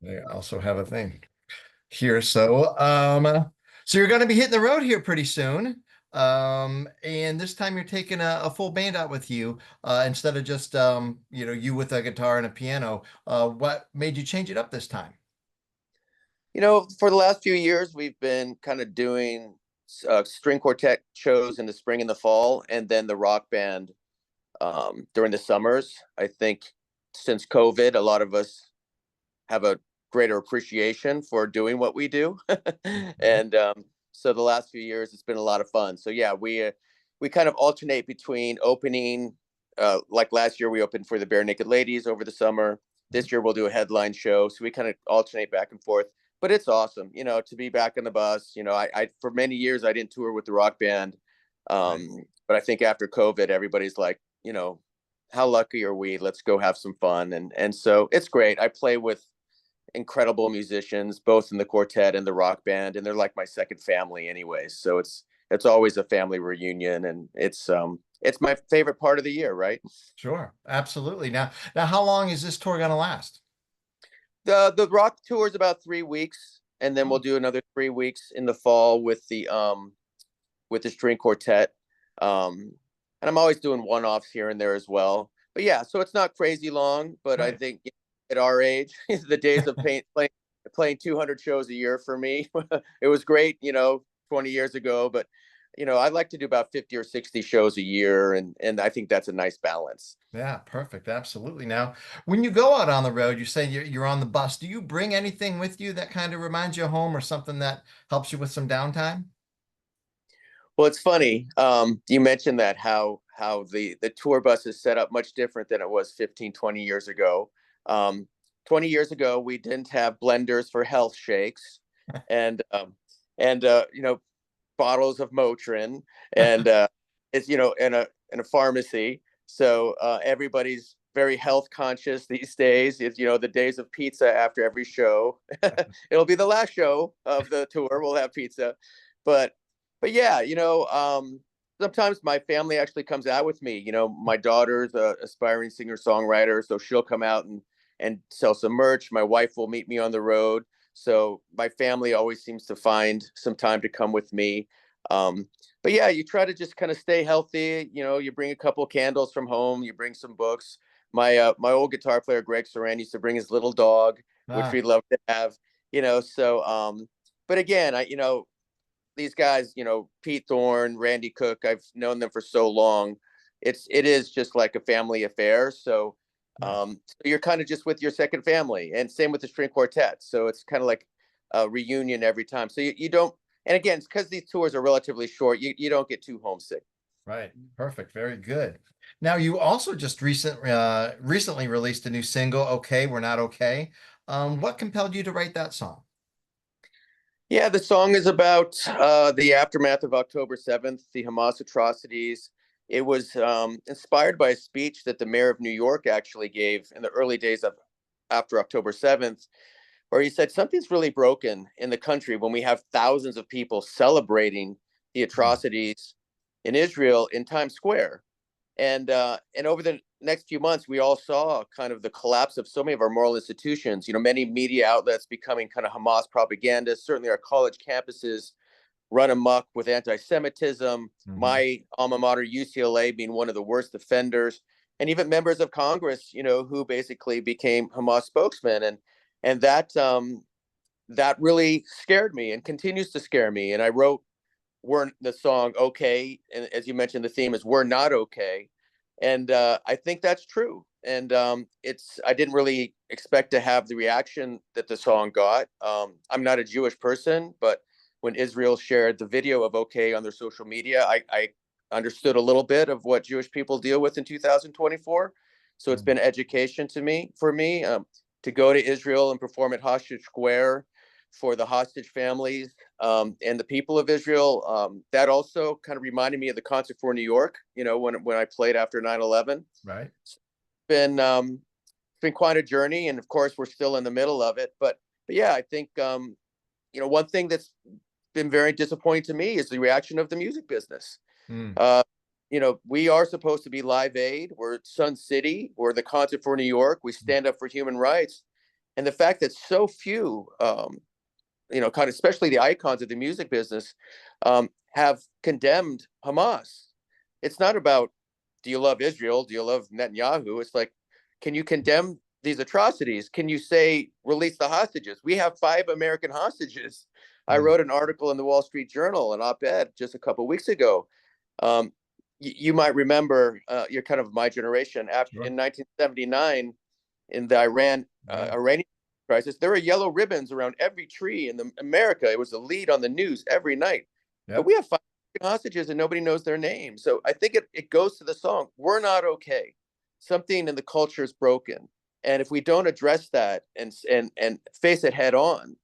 They also have a thing here. So you're going to be hitting the road here pretty soon. And this time you're taking a full band out with you, instead of just, you with a guitar and a piano. What made you change it up this time? For the last few years, we've been kind of doing string quartet shows in the spring and the fall, and then the rock band during the summers. I think since COVID, a lot of us have a greater appreciation for doing what we do, Mhm. and so the last few years, it's been a lot of fun. So yeah, we kind of alternate between opening. Like last year, we opened for the Bare Naked Ladies over the summer. This year, we'll do a headline show. So we kind of alternate back and forth. But it's awesome, to be back on the bus. I for many years I didn't tour with the rock band, Right. but I think after COVID, everybody's like, how lucky are we? Let's go have some fun, and so it's great. I play with incredible musicians, both in the quartet and the rock band, and they're like my second family, anyway. So it's always a family reunion, and it's my favorite part of the year, right? Sure. Absolutely. Now, how long is this tour going to last? The rock tour is about 3 weeks, and then we'll Oh, do another 3 weeks in the fall with the string quartet. And I'm always doing one-offs here and there as well. But yeah, so it's not crazy long, but I right. think at our age, the days of playing 200 shows a year for me, it was great, 20 years ago, but I'd like to do about 50 or 60 shows a year, and I think that's a nice balance. Yeah, perfect. Absolutely. Now, when you go out on the road, you say you're on the bus. Do you bring anything with you that kind of reminds you of home or something that helps you with some downtime? Well, it's funny. You mentioned that how the tour bus is set up much different than it was 15, 20 years ago. Um, 20 years ago, we didn't have blenders for health shakes, and bottles of Motrin, and it's in a pharmacy. So everybody's very health conscious these days. It's the days of pizza after every show. It'll be the last show of the tour. We'll have pizza, but yeah, sometimes my family actually comes out with me. My daughter's a aspiring singer songwriter, so she'll come out and sell some merch. My wife will meet me on the road. So my family always seems to find some time to come with me. But yeah, you try to just kind of stay healthy. You bring a couple of candles from home, you bring some books. My old guitar player Greg Soran used to bring his little dog, which Ah, we'd love to have. So but again, these guys, Pete Thorne, Randy Cook, I've known them for so long. It is just like a family affair. nice. So you're kind of just with your second family, and same with the string quartet. So it's kind of like a reunion every time. So you don't, and again, it's because these tours are relatively short. You don't get too homesick. Right. Perfect. Very good. Now, you also just recently released a new single, "Okay, We're Not Okay." What compelled you to write that song? Yeah, the song is about the aftermath of October 7th, the Hamas atrocities. It was inspired by a speech that the mayor of New York actually gave in the early days of after October 7th, where he said something's really broken in the country when we have thousands of people celebrating the Hmm. atrocities in Israel in Times Square. And over the next few months, we all saw kind of the collapse of so many of our moral institutions. Many media outlets becoming kind of Hamas propaganda. Certainly, our college campuses run amok with anti-Semitism. Hmm. My alma mater, UCLA, being one of the worst offenders, and even members of Congress, who basically became Hamas spokesmen, and that really scared me and continues to scare me. And I wrote we're the song "Okay," and as you mentioned, the theme is "We're Not Okay," and I think that's true. And it's I didn't really expect to have the reaction that the song got. I'm not a Jewish person, but when Israel shared the video of "Okay" on their social media, I understood a little bit of what Jewish people deal with in 2024. So it's been education to me for me to go to Israel and perform at Hostage Square for the hostage families and the people of Israel. That also kind of reminded me of the concert for New York, when I played after 9/11. Right. It's been quite a journey, and of course we're still in the middle of it. But yeah, I think one thing that's been very disappointing to me is the reaction of the music business. Mm. Uh, we are supposed to be Live Aid. We're Sun City. We're the concert for New York. We stand up for human rights, And the fact that so few, kind of especially the icons of the music business, have condemned Hamas. It's not about, do you love Israel? Do you love Netanyahu? It's like, can you condemn these atrocities? Can you say release the hostages? We have 5 American hostages. I Mm. wrote an article in the Wall Street Journal, an op-ed, just a couple of weeks ago. Um, you might remember, you're kind of my generation. After Sure. in 1979, in the Yeah. Iranian crisis, there were yellow ribbons around every tree in America. It was the lead on the news every night. But Yep. we have 5 hostages and nobody knows their name. So I think it goes to the song. We're not okay. Something in the culture is broken, and if we don't address that and face it head on,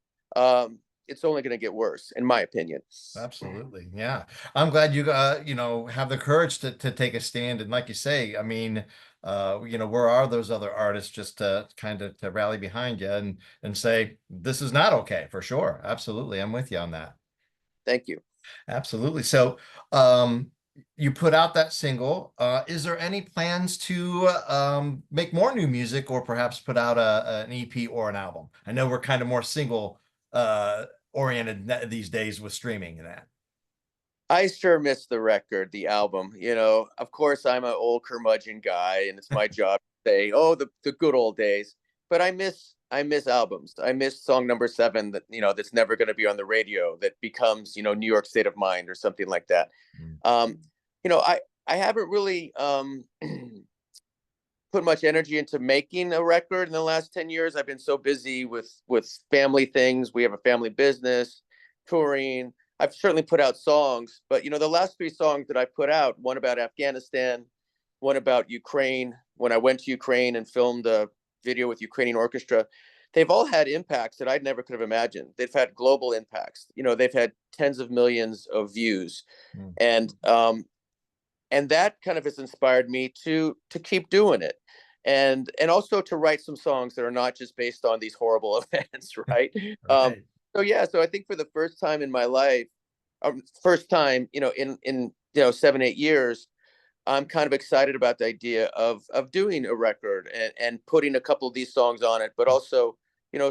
it's only going to get worse, in my opinion. Absolutely. Yeah. I'm glad you have the courage to take a stand. And like you say, I mean, where are those other artists just to kind of to rally behind you and say, this is not okay for sure. Absolutely. I'm with you on that. Thank you. Absolutely. So, um, you put out that single. Is there any plans to make more new music or perhaps put out an EP or an album? I know we're kind of more single oriented these days with streaming and that. I sure miss the record, the album. Of course, I'm an old curmudgeon guy, and it's my job to say, "Oh, the good old days." But I miss albums. I miss song number 7 that's never going to be on the radio, that becomes New York State of Mind or something like that. Mm. Um, I haven't really put much energy into making a record in the last 10 years. I've been so busy with family things. We have a family business, touring. I've certainly put out songs, but the last 3 songs that I put out, one about Afghanistan, one about Ukraine, when I went to Ukraine and filmed a video with Ukrainian orchestra, they've all had impacts that I never could have imagined. They've had global impacts. They've had tens of millions of views, Mm. and that kind of has inspired me to keep doing it, and also to write some songs that are not just based on these horrible events, right? Right. So yeah, so I think for the first time in my life, first time, in 7 8 years, I'm kind of excited about the idea of doing a record and putting a couple of these songs on it, but also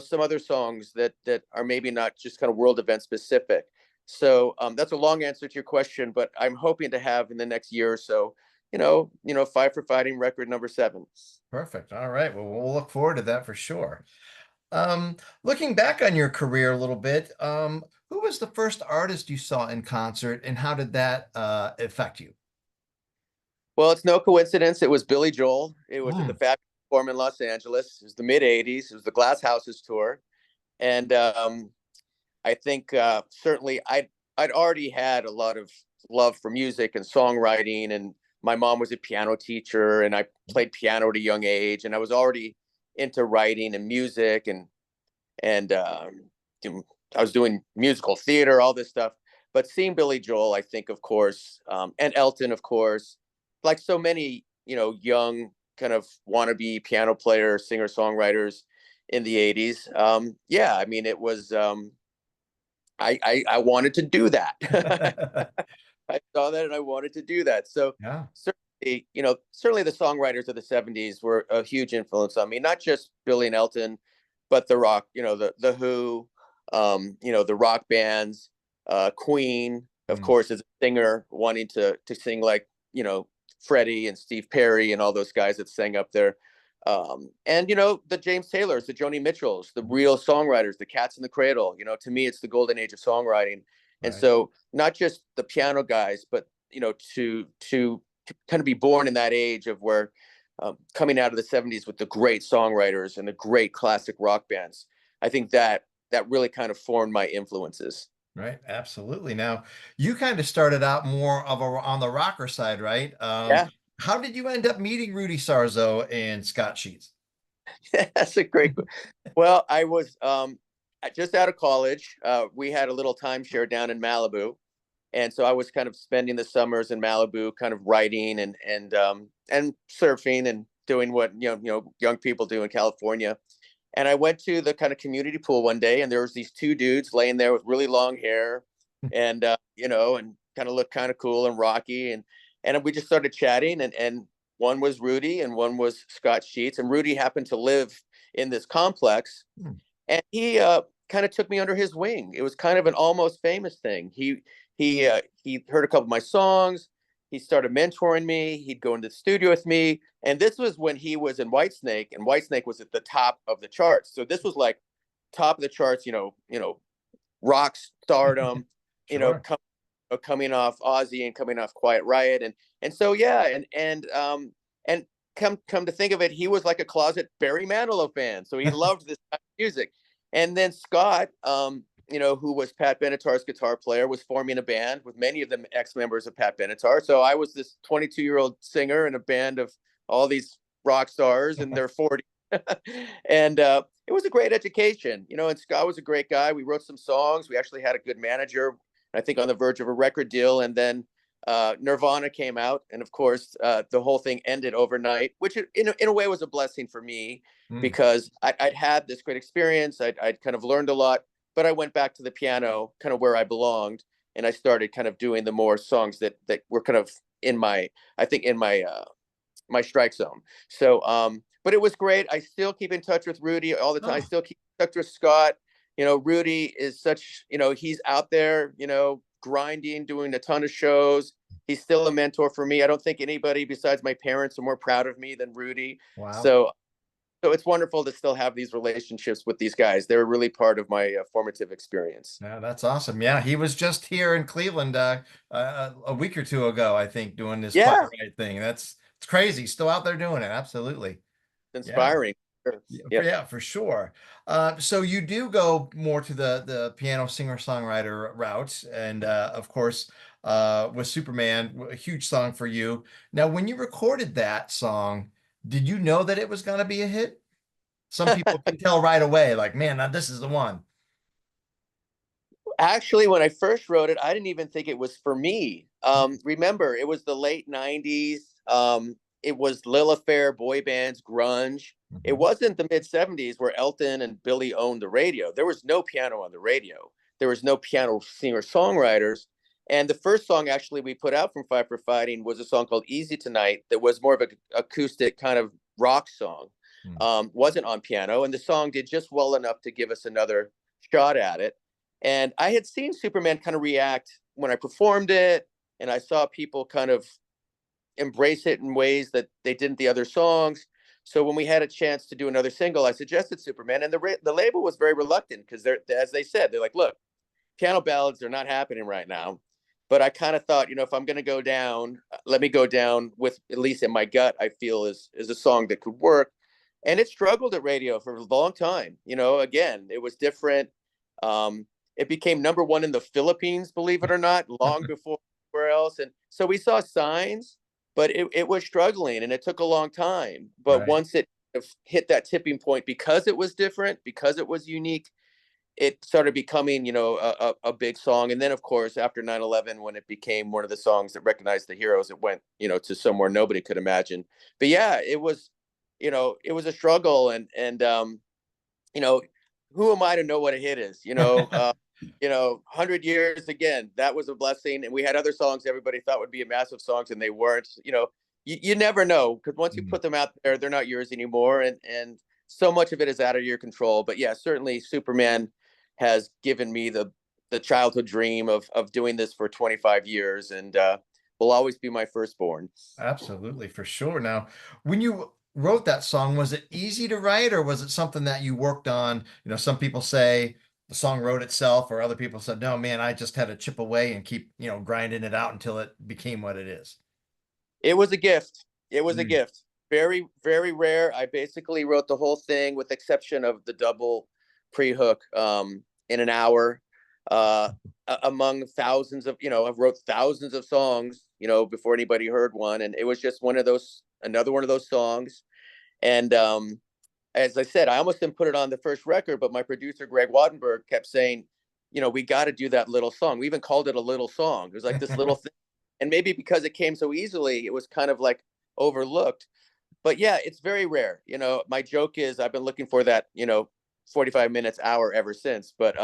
some other songs that are maybe not just kind of world event specific. So that's a long answer to your question, but I'm hoping to have in the next year or so, Fight for Fighting record number 7. Perfect. All right. Well, we'll look forward to that for sure. Looking back on your career a little bit, who was the first artist you saw in concert and how did that affect you? Well, it's no coincidence. It was Billy Joel. It was at the Mm. Fab Forum in Los Angeles. It was the mid '80s. It was the Glass Houses tour, and I think certainly I'd already had a lot of love for music and songwriting, and my mom was a piano teacher, and I played piano at a young age, and I was already into writing and music, and I was doing musical theater, all this stuff. But seeing Billy Joel, I think, of course, and Elton, of course, like so many, young kind of wannabe piano player, singer songwriters in the '80s. Yeah, I mean, it was. I wanted to do that. I saw that and I wanted to do that. So Yeah. certainly the songwriters of the '70s were a huge influence on me. Not just Billy and Elton, but the rock. The Who, the rock bands, Queen, of Mm. course, as a singer wanting to sing like Freddie and Steve Perry and all those guys that sang up there. And the James Taylors, the Joni Mitchells, the real songwriters, the Cats in the Cradle. To me, it's the golden age of songwriting. And Right. so, not just the piano guys, but to kind of be born in that age of where coming out of the '70s with the great songwriters and the great classic rock bands. I think that really kind of formed my influences. Right. Absolutely. Now, you kind of started out more of a on the rocker side, right? Yeah, How did you end up meeting Rudy Sarzo and Scott Sheets? that's a great. Well, I was just out of college. We had a little timeshare down in Malibu, and so I was kind of spending the summers in Malibu, kind of writing and surfing and doing what young people do in California. And I went to the kind of community pool one day, and there was these 2 dudes laying there with really long hair, and and kind of looked kind of cool and rocky, and we just started chatting, and one was Rudy, and one was Scott Sheets, and Rudy happened to live in this complex, Hmm. and he kind of took me under his wing. It was kind of an almost famous thing. He heard a couple of my songs. He started mentoring me. He'd go into the studio with me, and this was when he was in Whitesnake, and Whitesnake was at the top of the charts. So this was like top of the charts, rock stardom, you know, Sure. coming off Ozzy and coming off Quiet Riot, and so yeah, and come to think of it, he was like a closet Barry Manilow fan, so he loved this type of music. And then Scott, who was Pat Benatar's guitar player, was forming a band with many of them ex-members of Pat Benatar. So I was this 22-year-old singer in a band of all these rock stars in their 40s. And it was a great education, and Scott was a great guy. We wrote some songs. We actually had a good manager, I think, on the verge of a record deal. And then Nirvana came out, and of course, the whole thing ended overnight, which in a way was a blessing for me, Hmm. because I'd had this great experience. I'd kind of learned a lot, but I went back to the piano, kind of where I belonged, and I started kind of doing the more songs that were kind of in my, I think, in my strike zone. So, but it was great. I still keep in touch with Rudy all the time. I Oh, still keep in touch with Scott. Rudy is such, he's out there, grinding, doing a ton of shows. He's still a mentor for me. I don't think anybody besides my parents are more proud of me than Rudy. wow. So it's wonderful to still have these relationships with these guys. They're really part of my formative experience. Yeah, that's awesome. Yeah, he was just here in Cleveland a week or two ago, I think, doing this Quiet Yeah, Riot thing. It's crazy. Still out there doing it. Absolutely. Yeah. inspiring. Sure. Yeah, Yeah. for sure. So you do go more to the piano singer-songwriter route, and of course, with Superman, a huge song for you. Now, when you recorded that song, did you know that it was going to be a hit? Some people can tell right away, like, man, now this is the one. Actually, when I first wrote it, I didn't even think it was for me. Remember, it was the late 90s. It was Lil Affair, boy bands, grunge. It Mhm. wasn't the mid 70s where Elton and Billy owned the radio. There was no piano on the radio. There was no piano singer-songwriters. And the first song actually we put out from Fight for Fighting was a song called Easy Tonight that was more of an acoustic kind of rock song. Hmm. Wasn't on piano. And the song did just well enough to give us another shot at it. And I had seen Superman kind of react when I performed it, and I saw people kind of embrace it in ways that they didn't the other songs. So when we had a chance to do another single, I suggested Superman, and the label was very reluctant because as they said, they're like, look, piano ballads are not happening right now. But I kind of thought, if I'm going to go down, let me go down with, at least in my gut, I feel is a song that could work. And it struggled at radio for a long time. Again, it was different. It became number one in the Philippines, believe it or not, long before where else. And so we saw signs, but it was struggling, and it took a long time. But Right. once it hit that tipping point, because it was different, because it was unique, it started becoming, a big song. And then, of course, after 9/11, when it became one of the songs that recognized the heroes, it went, to somewhere nobody could imagine. But yeah, it was a struggle. And you know, who am I to know what a hit is? 100 years, again, that was a blessing. And we had other songs everybody thought would be a massive songs, and they weren't. You never know, because once you Mm. put them out there, they're not yours anymore. And so much of it is out of your control. But yeah, certainly Superman has given me the childhood dream of doing this for 25 years, and will always be my firstborn. Absolutely, for sure. Now, when you wrote that song, was it easy to write, or was it something that you worked on? Some people say the song wrote itself, or other people said, no, man, I just had to chip away and keep, grinding it out until it became what it is. It was a gift. It was a Mm. gift. Very, very rare. I basically wrote the whole thing, with the exception of the double pre-hook, in an hour. Uh, Among thousands of, I wrote thousands of songs, before anybody heard one, and it was just another one of those songs. And as I said, I almost didn't put it on the first record, but my producer Greg Wattenberg kept saying, we got to do that little song. We even called it a little song. It was like this little thing, and maybe because it came so easily, it was kind of like overlooked. But yeah, it's very rare. My joke is I've been looking for that, 45 minutes, hour ever since. But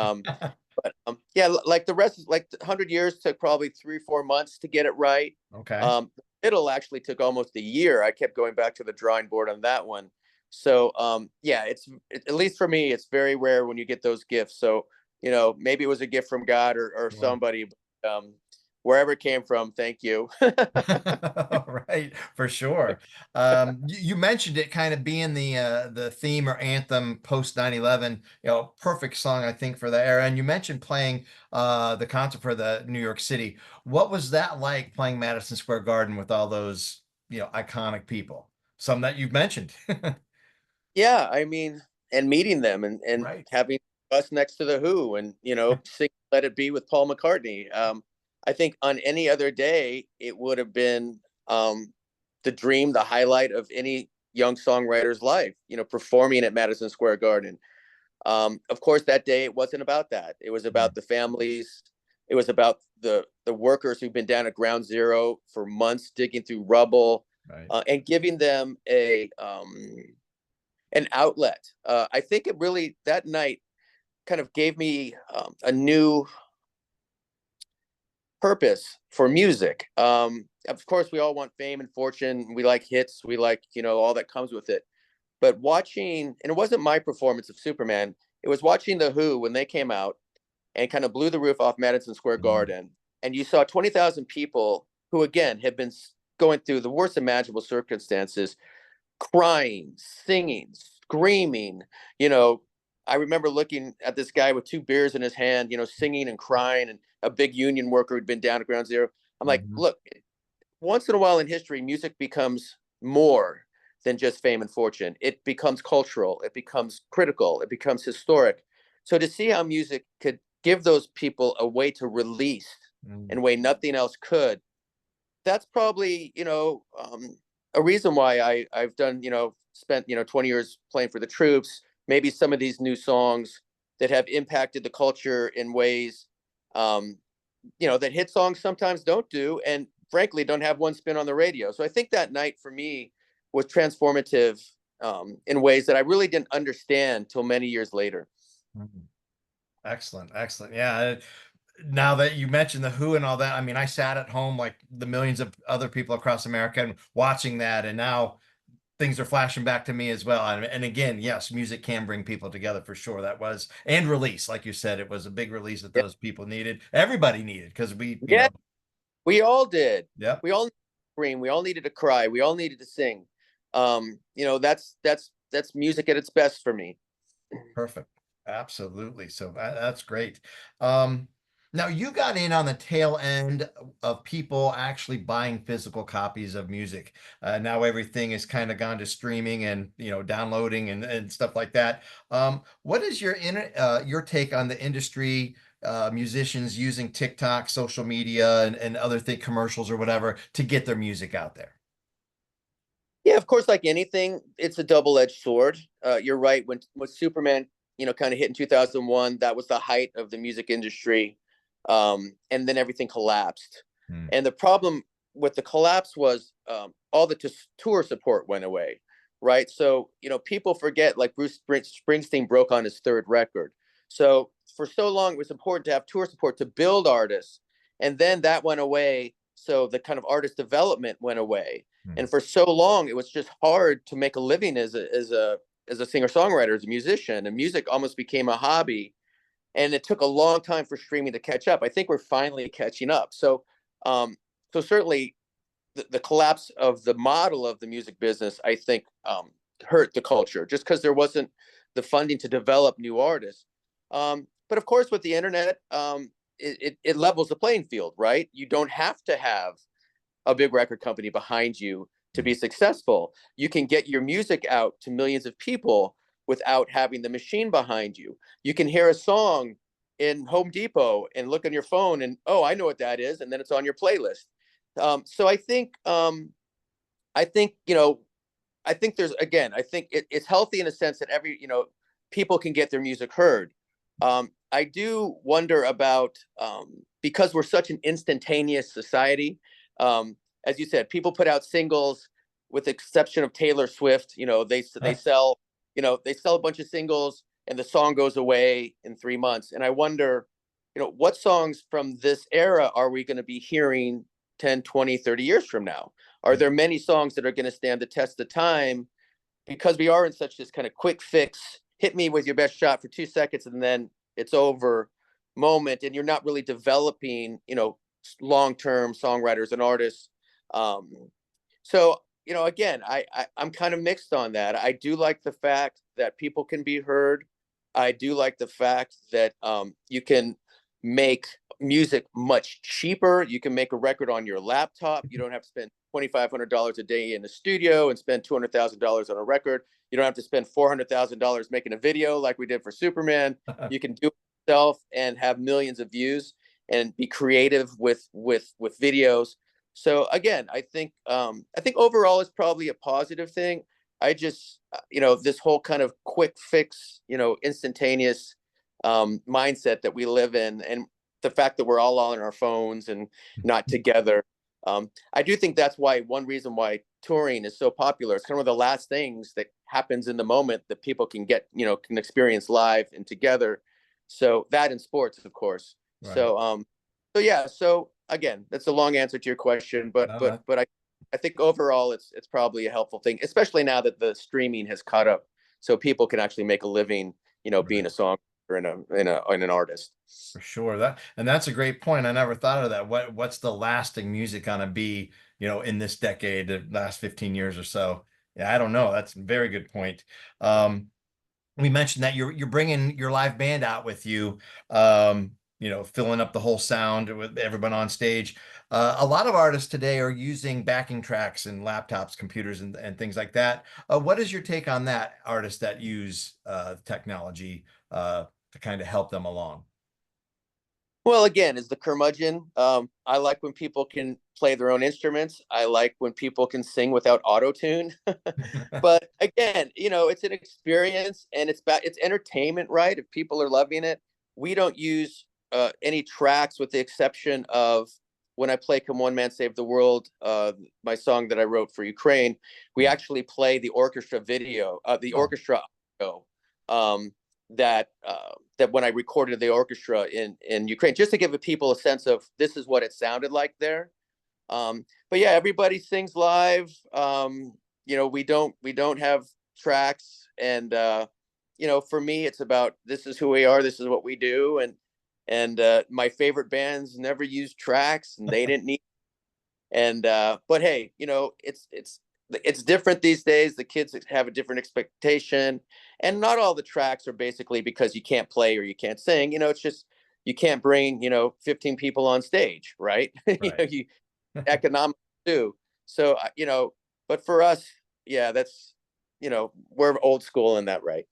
yeah, like the rest, like 100 years took probably 3 or 4 months to get it right. Okay. It'll actually took almost a year. I kept going back to the drawing board on that one. So yeah, at least for me, it's very rare when you get those gifts. So maybe it was a gift from God or Sure. somebody, but, wherever it came from, thank you. Right, for sure. You mentioned it kind of being the theme or anthem post 9/11, perfect song, I think, for the era. And you mentioned playing the concert for the New York City. What was that like playing Madison Square Garden with all those, iconic people? Some that you've mentioned. Yeah, I mean, and meeting them and Right. having us next to the Who and sing "Let It Be" with Paul McCartney. I think on any other day it would have been the dream, the highlight of any young songwriter's life. Performing at Madison Square Garden. Of course, that day it wasn't about that. It was Mm, about the families. It was about the workers who've been down at ground zero for months, digging through rubble, right. and giving them a an outlet. I think it really that night kind of gave me a new purpose for music. Of course, we all want fame and fortune. We like hits. We like all that comes with it. But watching, and it wasn't my performance of Superman. It was watching the Who when they came out and kind of blew the roof off Madison Square Mm, Garden, and you saw 20,000 people who again had been going through the worst imaginable circumstances, crying, singing, screaming. You know, I remember looking at this guy with two beers in his hand, singing and crying, and a big union worker who'd been down at ground zero. I'm like, mhm, look, once in a while in history, music becomes more than just fame and fortune. It becomes cultural, it becomes critical, it becomes historic. So to see how music could give those people a way to release in mm, a way nothing else could, that's probably a reason why I've done spent 20 years playing for the troops. Maybe some of these new songs that have impacted the culture in ways um, that hit songs sometimes don't do, and frankly don't have one spin on the radio. So I think that night for me was transformative in ways that I really didn't understand till many years later. mm. Excellent, excellent. Yeah. Now that you mentioned the Who and all that, I mean, I sat at home like the millions of other people across America and watching that, and now things are flashing back to me as well. And again, yes, music can bring people together for sure. That was and release, like you said, it was a big release that Yeah, those people needed. Everybody needed because yeah, we all did. yep, We all needed to scream. We all needed to cry. We all needed to sing. That's music at its best for me. perfect. Absolutely. So that's great. Um, Now you got in on the tail end of people actually buying physical copies of music. Now everything is kind of gone to streaming and downloading and stuff like that. What is your take on the industry, musicians using TikTok, social media, and other commercials or whatever to get their music out there? Yeah, of course, like anything, it's a double-edged sword. You're right. When Superman, kind of hit in 2001, that was the height of the music industry, and then everything collapsed. Hmm. And the problem with the collapse was all the tour support went away, right? So people forget, like Bruce Springsteen broke on his third record. So for so long, it was important to have tour support to build artists, and then that went away. So the kind of artist development went away, Hmm. and for so long it was just hard to make a living as a singer songwriter, as a musician, and music almost became a hobby, and it took a long time for streaming to catch up. I think we're finally catching up. So certainly the collapse of the model of the music business, I think, hurt the culture just because there wasn't the funding to develop new artists. But of course, with the internet, it levels the playing field, right? You don't have to have a big record company behind you to Hmm. be successful. You can get your music out to millions of people without having the machine behind you. You can hear a song in Home Depot and look on your phone and, oh, I know what that is, and then it's on your playlist. So I think I think there's, again, I think it's healthy in a sense that every people can get their music heard. I do wonder about, because we're such an instantaneous society. Um, as you said, people put out singles, with the exception of Taylor Swift. They sell a bunch of singles, and the song goes away in 3 months. And I wonder, what songs from this era are we going to be hearing 10, 20, 30 years from now? Are Yeah. there many songs that are going to stand the test of time because we are in such this kind of quick fix, hit me with your best shot for 2 seconds and then it's over moment, and you're not really developing, long-term songwriters and artists. Um, so, again, I'm kind of mixed on that. I do like the fact that people can be heard. I do like the fact that you can make music much cheaper. You can make a record on your laptop. You don't have to spend $2,500 a day in the studio and spend $200,000 on a record. You don't have to spend $400,000 making a video like we did for Superman. You can do it yourself and have millions of views and be creative with videos. So again, I think overall it's probably a positive thing. I just this whole kind of quick fix, instantaneous mindset that we live in, and the fact that we're all on our phones and not together. I do think that's why one reason why touring is so popular. It's kind of one of the last things that happens in the moment that people can get, can experience live and together. So that in sports, of course. Right. So yeah. So again, that's a long answer to your question, but No, I think overall it's probably a helpful thing, especially now that the streaming has caught up, so people can actually make a living, being right. a songwriter and an artist. For sure. That's a great point. I never thought of that. What's the lasting music gonna be, in this decade, the last 15 years or so? Yeah, I don't know. That's a very good point. Um, we mentioned that you're bringing your live band out with you, filling up the whole sound with everyone on stage. A lot of artists today are using backing tracks and laptops, computers, and things like that. What is your take on that, artists that use technology to kind of help them along? Well, again, as the curmudgeon, I like when people can play their own instruments. I like when people can sing without auto tune. But again, it's an experience and it's entertainment, right? If people are loving it, we don't use any tracks with the exception of when I play "Come One Man Save the World," my song that I wrote for Ukraine. We actually play the orchestra video, the Oh, orchestra audio, um, that when I recorded the orchestra in Ukraine, just to give people a sense of this is what it sounded like there. But yeah, everybody sings live. We don't have tracks, and for me, it's about this is who we are, this is what we do, and my favorite bands never used tracks, and they didn't need. And but hey, it's different these days. The kids have a different expectation, and not all the tracks are basically because you can't play or you can't sing. It's just you can't bring 15 people on stage, right? right. You economic too. So but for us, yeah, that's we're old school in that, right?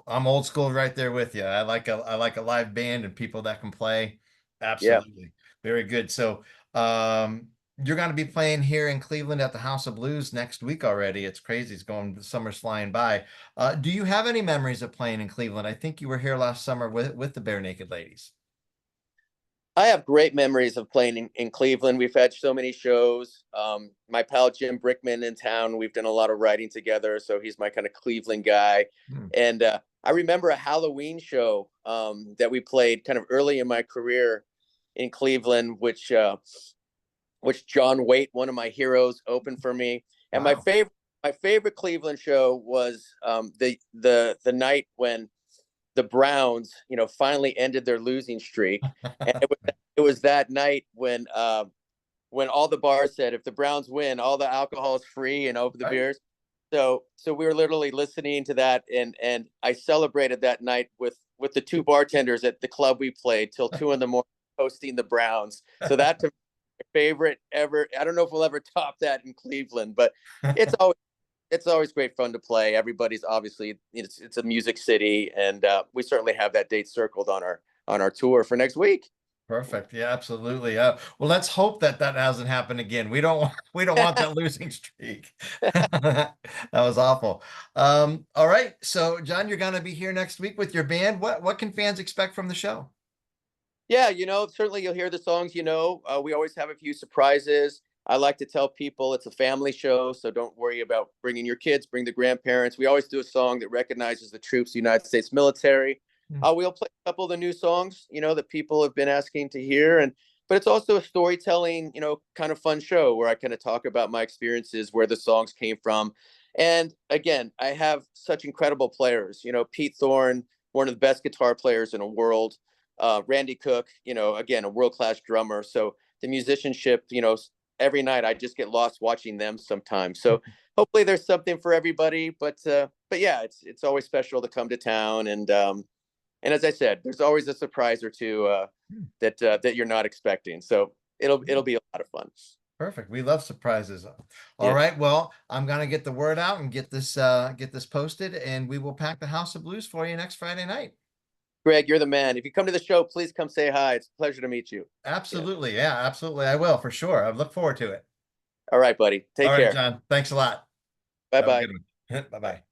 I'm old school right there with you. I like a live band and people that can play. Yeah. Absolutely. Very good. So you're going to be playing here in Cleveland at the House of Blues next week already. It's crazy. The summer's flying by. Do you have any memories of playing in Cleveland? I think you were here last summer with the Bare Naked Ladies. I have great memories of playing in Cleveland. We've had so many shows. My pal Jim Brickman in town, we've done a lot of writing together, so he's my kind of Cleveland guy. Hmm. And I remember a Halloween show that we played kind of early in my career in Cleveland, which John Waite, one of my heroes, opened for me. And my Wow. favorite Cleveland show was the night when the Browns, finally ended their losing streak, and it was that night when all the bars said if the Browns win, all the alcohol is free and open the Right. beers. So we were literally listening to that, and I celebrated that night with the two bartenders at the club we played till 2 in the morning hosting the Browns. So that to me, my favorite ever. I don't know if we'll ever top that in Cleveland, but it's always it's always great fun to play. Everybody's obviously it's a music city, and we certainly have that date circled on our tour for next week. Perfect. Yeah, absolutely. Well, let's hope that that doesn't happen again. We don't want that losing streak. That was awful. All right. So, John, you're going to be here next week with your band. What can fans expect from the show? Yeah, certainly you'll hear the songs. We always have a few surprises. I like to tell people it's a family show, so don't worry about bringing your kids, bring the grandparents. We always do a song that recognizes the troops, the United States military. Hmm. We'll play a couple of the new songs, that people have been asking to hear, but it's also a storytelling, kind of fun show where I kind of talk about my experiences, where the songs came from, And again, I have such incredible players. You know, Pete Thorne, one of the best guitar players in the world. Randy Cook, you know, again, a world class drummer. So the musicianship, you know, every night I just get lost watching them sometimes. So hopefully there's something for everybody. But yeah, it's always special to come to town, and as I said, there's always a surprise or two that you're not expecting. So it'll be a lot of fun. Perfect. We love surprises. All Yeah. right. Well, I'm gonna get the word out and get this posted, and we will pack the House of Blues for you next Friday night. Greg, you're the man. If you come to the show, please come say hi. It's a pleasure to meet you. Yeah. Absolutely. Yeah, absolutely. I will for sure. I look forward to it. All right, buddy. All Take right, care. John. Thanks a lot. Bye Have a bye. good one. Bye bye.